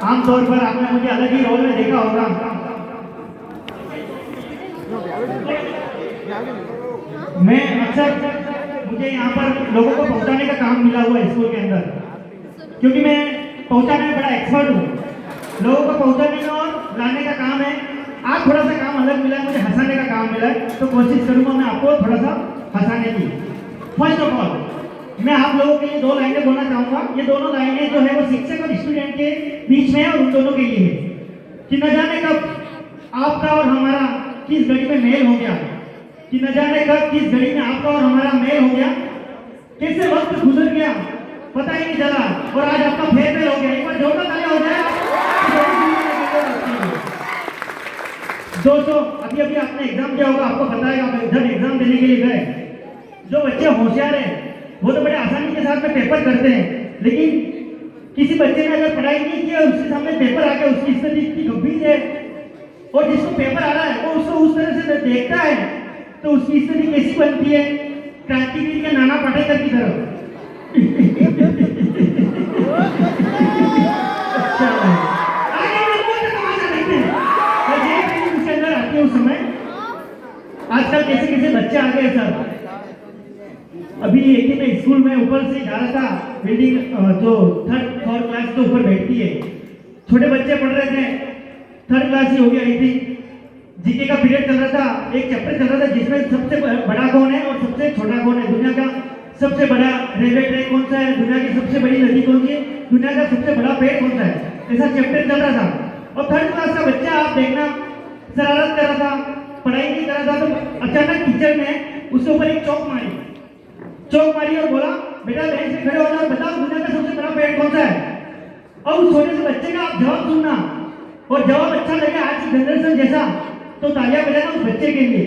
आमतौर पर आपने मुझे अलग ही रोल में देखा होगा। मैं अक्सर मुझे यहाँ पर लोगों को पहुँचाने का काम मिला हुआ है स्कूल के अंदर, क्योंकि मैं पहुँचाने में बड़ा एक्सपर्ट हूँ। लोगों को पहुँचाने में और लाने का काम है। आज थोड़ा सा काम अलग मिला है, मुझे हंसाने का काम मिला है, तो कोशिश करूँगा मैं आपको थोड़ा सा हंसाने की। फर्स्ट ऑफ ऑल मैं आप लोगों के लिए दो लाइनें बोलना चाहूँगा। ये दोनों लाइनें जो है वो शिक्षक और स्टूडेंट के बीच में है और उन दोनों के लिए है कि न जाने कब आपका और हमारा किस घड़ी में मेल हो गया, कि न जाने कब किस घड़ी में आपका और हमारा मेल हो गया, कैसे वक्त गुजर गया पता ही नहीं चला और आज आपका फेयरवेल हो गया। एक बार जोरदार तालियां हो जाए। दोस्तों अभी अभी आपने एग्जाम दिया होगा, आपको पता है आप जब एग्जाम देने के लिए गए, जो बच्चे होशियार हैं वो तो बड़े आसानी के साथ में पेपर करते हैं, लेकिन किसी बच्चे ने अगर पढ़ाई नहीं की है उसके सामने पेपर आ गया, उसकी स्थिति इतनी गंभीर है और जिसको पेपर आ रहा है वो उसको उस तरह से देखता है तो उसकी स्थिति कैसी बनती है, क्रांतिवीर के नाना पाटेकर की तरह। उस समय आजकल कैसे कैसे बच्चे आ गए सर। अभी एक ही मैं स्कूल में ऊपर से जा रहा था, बिल्डिंग जो थर्ड फोर्थ क्लास के ऊपर बैठती है, छोटे बच्चे पढ़ रहे थे, थर्ड क्लास ही हो गया आई थिंक। जीके का पीरियड चल रहा था, एक चैप्टर चल रहा था जिसमें सबसे बड़ा कौन है और सबसे छोटा कौन है, दुनिया का सबसे बड़ा रेलवे ट्रैक कौन सा है, दुनिया की सबसे बड़ी नदी कौन सी है, दुनिया का सबसे बड़ा पेड़ कौन सा है, ऐसा चैप्टर चल रहा था। और थर्ड क्लास का बच्चा आप देखना शरारत कर रहा था, पढ़ाई नहीं कर रहा था, तो अचानक टीचर ने उसके ऊपर एक चौक मारी और बोला बेटा बेंच पे खड़े हो जाओ, बताओ दुनिया का सबसे बड़ा पेड़ कौन सा है। और उस छोटे से बच्चे का आप जवाब सुनना और जवाब अच्छा लगे आज की जनरेशन जैसा तो तालियां बजाना उस बच्चे के लिए।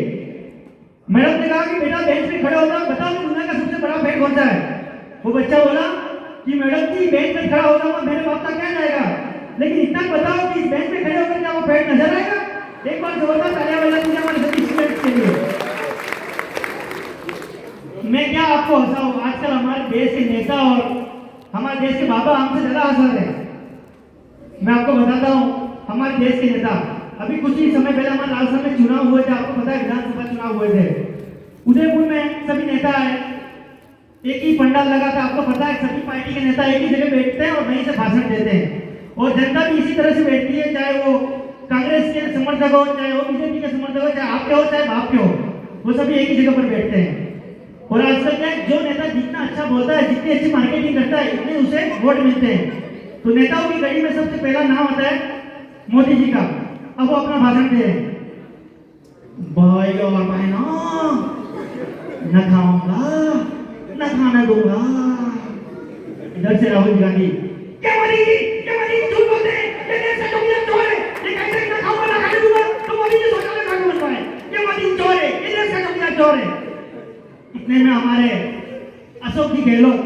मैडम ने कहा कि बेटा बेंच पे खड़े हो जाओ, बताओ दुनिया का सबसे बड़ा पेड़ कौन सा है। वो बच्चा बोला कि मैडम जी बेंच पे खड़ा हो जाऊंगा मेरे बाप का क्या जाएगा, लेकिन इतना बताओ कि इस बेंच पे खड़े होकर क्या वो पेड़ नजर आएगा। एक बार जोरदार तालियां बजा दीजिए हमारे सभी स्टूडेंट्स के लिए। मैं क्या आपको हंसाऊं, आजकल हमारे देश के नेता और हमारे देश के बाबा हमसे ज्यादा हंस रहे हैं। मैं आपको बताता हूं हमारे देश के नेता, अभी कुछ ही समय पहले हमारे राजस्थान में चुनाव हुए थे, आपको पता है विधानसभा चुनाव हुए थे। उदयपुर में सभी नेता आए, एक ही पंडाल लगा था, आपको पता है सभी पार्टी के नेता एक ही जगह बैठते हैं और वहीं से भाषण देते हैं और जनता भी इसी तरह से बैठती है, चाहे वो कांग्रेस के समर्थक हो, चाहे वो बीजेपी के समर्थक हो, चाहे आपके हो चाहे बाप के हो, वो सभी एक ही जगह पर बैठते हैं। और आजकल क्या जो नेता जितना अच्छा बोलता है, जितनी अच्छी मार्केटिंग करता है, इतने उसे वोट मिलते हैं। तो नेताओं की गढ़ी में सबसे पहला नाम आता है मोदी जी का। अब वो अपना भाषण दे रहे हैं, भाई और बहनों न खाऊंगा न खाना दूंगा। इधर से राहुल गांधी, क्या मोदी जी झूठ बोलते हैं, ये देश का दुनिया चोर है, ये कैसे न खाऊंगा न खाने दूंगा, तो मोदी जी शौचालय कानून बनवाए, ये मोदी जी चोर है, ये देश का दुनिया चोर है। इतने में हमारे अशोक जी गहलोत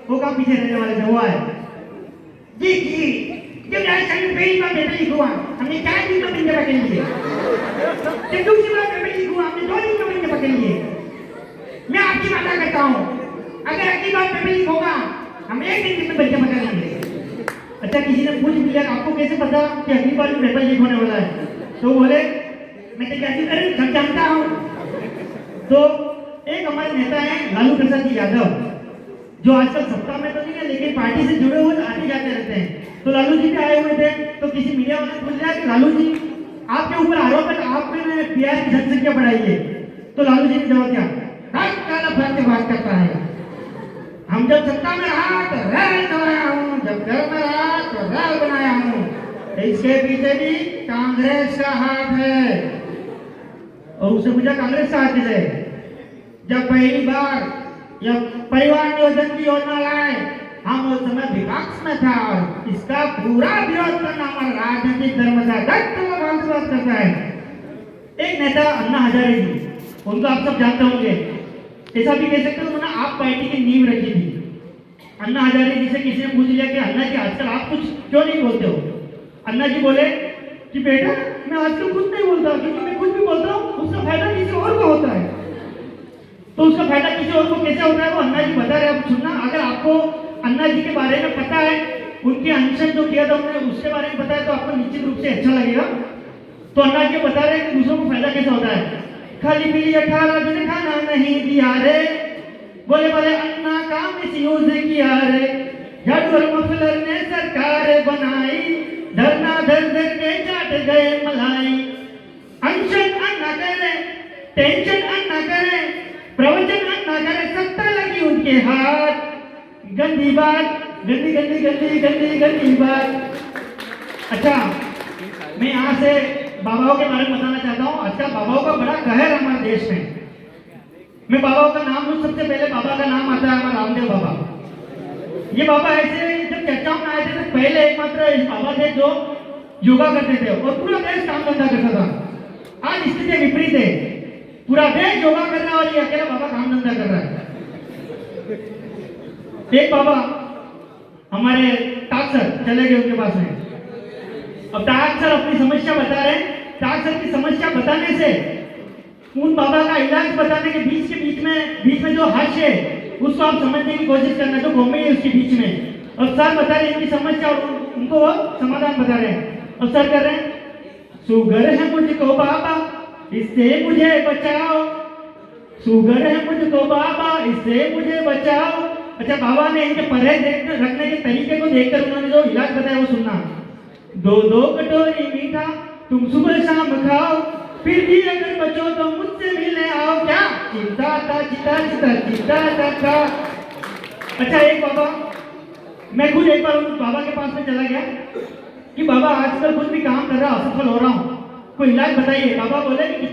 वो का पीछे रहने वाले थे, वो आए, जी जब राजस्थान पहली बार पेपर लीक हुआ हमने 4 दिन का पिंजरा पकड़ लिए, जब दूसरी बार पेपर लीक हुआ हमने 2 दिन का पिंजरा पकड़ लिए। मैं आपकी वादा करता हूँ अगर अगली बार पेपर लीक होगा हम 1 दिन में बच्चे पकड़ लेंगे। अच्छा किसी ने पूछ लिया आपको कैसे पता कि अगली बार पेपर लीक होने वाला है, तो बोले मैं तो कैसे करूँ सब जानता हूँ। तो एक हमारे नेता है लालू प्रसाद जी यादव, जो आजकल सत्ता में तो नहीं है लेकिन पार्टी से जुड़े हुए आते जाते रहते हैं। तो लालू जी भी आए हुए थे, तो किसी मीडिया वाले पूछ रहा है कि लालू जी आपके ऊपर आरोप है कि आपने बिहार की जनसंख्या बढ़ाई है। तो लालू जी ने जवाब दिया, बात करता है, हम जब सत्ता में रहा तो रेल बनाया हूँ, जब घर में रहा तो रेल बनाया हूँ, इसके पीछे भी कांग्रेस का हाथ है। और उसे पूछा कांग्रेस का हाथ किसे, जब पहली बार यह परिवार नियोजन की योजना लाए हम उस समय विपक्ष में था और इसका पूरा विरोध करना हमारा राजनीतिक धर्म था। बात करता है एक नेता अन्ना हजारे जी, उनको आप सब जानते होंगे, ऐसा भी कह सकते हो उन्होंने आप पार्टी की नींव रखी थी। अन्ना हजारे जी से किसी ने पूछ लिया कि अन्ना जी आजकल आप कुछ क्यों नहीं बोलते हो। अन्ना जी बोले कि बेटा मैं आजकल कुछ नहीं बोलता, क्योंकि मैं कुछ भी बोलता हूँ उसका फायदा किसी और को होता है। तो उसका फायदा किसी और को कैसे होता है वो अन्ना जी बता रहे हैं, आप सुनना। अगर आपको अन्ना जी के बारे में पता है उनके अनशन जो किया था उन्होंने उसके बारे में बताया तो आपको निश्चित रूप से अच्छा लगेगा। तो अन्ना जी बता रहे हैं कि दूसरों को फायदा कैसे होता है। खाली पीली 18 दिन खाना नहीं दिया रे, बोले बोले अन्ना का मिसयूज किया रे, झाड़ू और मफलर ने सरकार बनाई, धरना धर धर के चाट गए मलाई। अनशन अन्ना करे, टेंशन अन्ना करे, प्रवचन अन्ना करे, सत्ता लगी उनके हाथ। गंदी बात, गंदी गंदी गंदी गंदी गंदी बात। अच्छा, मैं यहाँ से बाबाओं के बारे में बताना चाहता हूँ। आजकल बाबाओं का बड़ा कहर है हमारे देश में। मैं बाबाओं का नाम लूँ, सबसे पहले बाबा का नाम आता है हमारा रामदेव बाबा। ये बाबा ऐसे जब चर्चाओं में आए थे तो पहले एकमात्र इस बाबा थे जो योगा करते थे और पूरा देश काम धंधा करता था। आज स्थिति विपरीत है, पूरा देश योगा कर रहा है और ये अकेला बाबा काम धंधा कर रहा है। एक बाबा हमारे टाक सर चले गए उनके पास में। अब टाक सर अपनी समस्या बता रहे हैं। टाक सर की समस्या बताने से उन बाबा का इलाज बताने के बीच में जो हास्य है उसको आप समझने की कोशिश करना, जो कॉमेडी है उसके बीच में। और सर बता रहे हैं इनकी समस्या और उनको वो समाधान बता रहे हैं। और सर कर रहे हैं, शुगर है मुझको बाबा इससे मुझे बचाओ, शुगर है मुझको बाबा इससे मुझे बचाओ। अच्छा, बाबा ने इनके परहेज रखने के तरीके को देखकर उन्होंने जो इलाज बताया वो सुनना। 2-2 कटोरी मीठा तुम सुबह शाम खाओ, फिर भी अगर बचो तो मुझसे मिलने आओ। क्या चिंता था चिंता चिंता चिंता था। अच्छा, एक बाबा, मैं खुद एक बार उस बाबा के पास में चला गया कि बाबा आजकल कुछ भी काम कर रहा असफल हो रहा हूँ, कोई इलाज बताइए। बाबा बोले कि